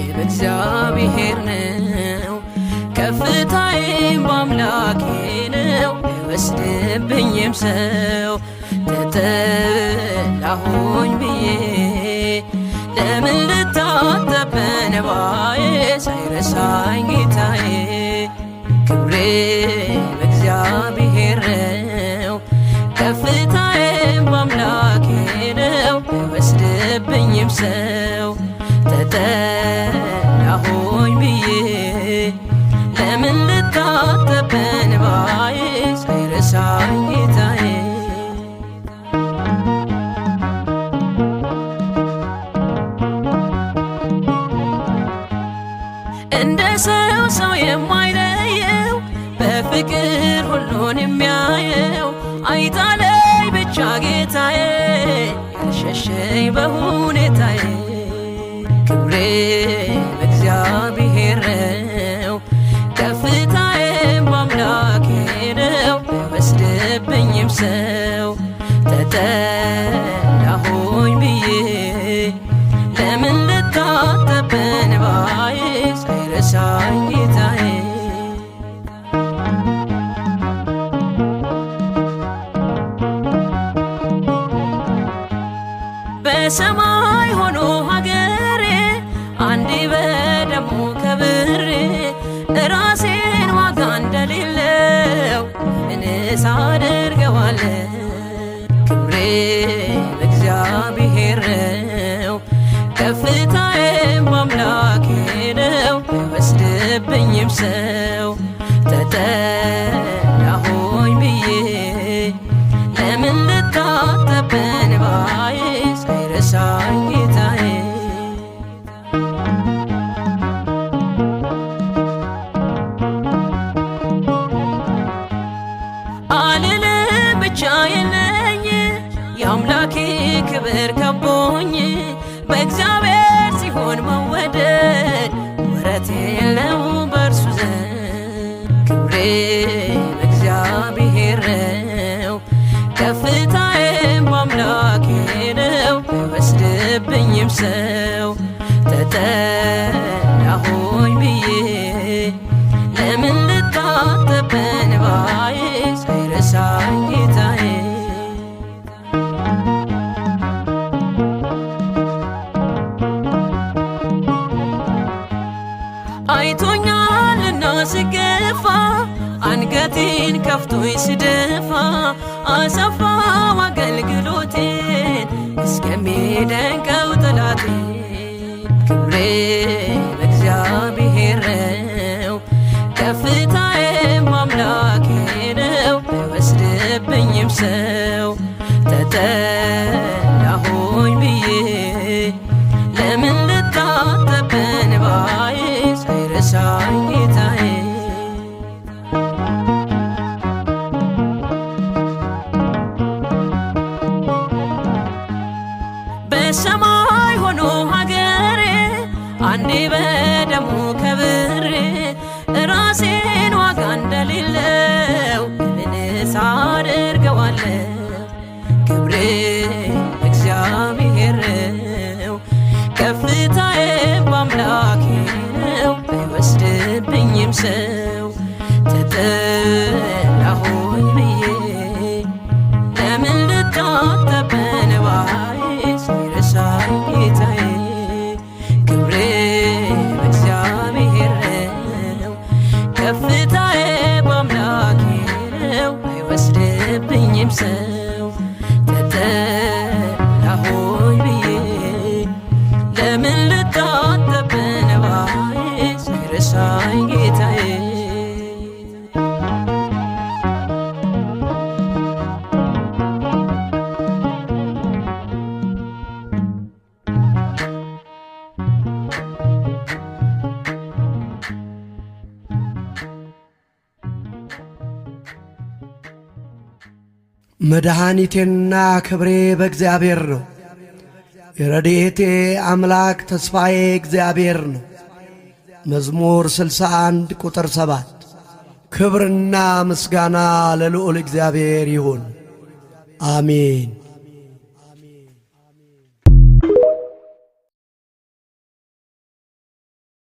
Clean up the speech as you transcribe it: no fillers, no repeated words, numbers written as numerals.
በእግዚአብሔር ነው ከፍታዬም በአምላኬ ነው አይወስድብኝም ሰው ተጠላሁኝ ብዬ ለምን ልታጠብ በእንባዬ ሳይረሳኝ ጌታዬ ክብሬ በእግዚአብሔር ነው ከፍታዬም በአምላኬ ነው አይወስድብኝም ሰው ተጠላሁኝ ብዬ ለምን ልታጠብ በእንባዬ ሳይረሳኝ ጌታዬ እንደ ሰው የማይለየው በፍቅር ሁሉን የሚያየው አይጣለኝ ብቻ ጌታዬ ያልሸሸኝ በሁኔታዬ ክብሬ በእግዚአብሔር ነው ከፍታዬም በአምላኬ ነው አይወስድብኝም ሰው ተጠላሁኝ ብዬ ለምን ልታጠብ በእንባዬ ሳይረሳኝ ጌታዬ በሰማይ ሆኖ ሀገሬ አንዴ በደሙ ከብሬ ራሴን ዋጋ እንደሌለው ምንስ አደርገዋለሁ ክብሬ በእግዚአብሔር ነው ከፍታዬም በአምላኬ ነው አይወስድብኝም ሰው ተጠላሁኝ ብዬ ለምን ልታጠብ በእንባዬ ሳይረሳኝ ጌታዬ አልልም ብቻ የለኝ የአምላኬ ክብር ከቦኝ በእግዚአብሔር ሲሆን መወደድ ወረት የለው በእርሱ ዘንድ ክብሬ በእግዚአብሔር ነው ከፍታዬም በአምላኬ ነው አይወስድብኝም ሰው ተጠላሁኝ ብዬ ለምን ልታጠብ በእንባዬ ሳይረሳኝ ጌታዬ አይቶኛልና ስገፋ አንገቴን ከፍቶኝ ስደፋ አሰፋው አገልግሎቴን እስከሚደንቀው ጠላቴ ክብሬ በእግዚአብሔር ነው ከፍታዬም በአምላኬ ነው አይወስድብኝም ሰው ተጠላሁኝ ብዬ ለምን ልታጠብ በእንባዬ ሳይረሳኝ ጌታዬ በሰማይ ሆኖ ሀገሬ አንዴ በደሙ ከብሬ ራሴን ዋጋ እንደሌለው ምንስ አደርገዋለሁ ክብሬ እግዚአብሔር ነው ከፍታዬም በአምላኬ ነው አይወስድብኝም ሰው ተጠላሁኝ ብዬ ለምን ልታጠብ በእንባዬ ሳይረሳኝ ጌታዬ ክብሬ በእግዚአብሔር ነው ከፍታዬም በአምላኬ ነው አይወስድብኝም ሰው ተጠላሁኝ ብዬ ለምን ልታጠብ በእንባዬ ሳይረሳኝ ጌታዬ መድኃኒቴና ክብሬ በእግዚአብሔር ነው። የረድኤቴ አምላክ ተስፋዬ እግዚአብሔር ነው። መዝሙር 61 ቁጥር 7 ክብርና ምስጋና ለልዑል እግዚአብሔር ይሁን፣ አሜን።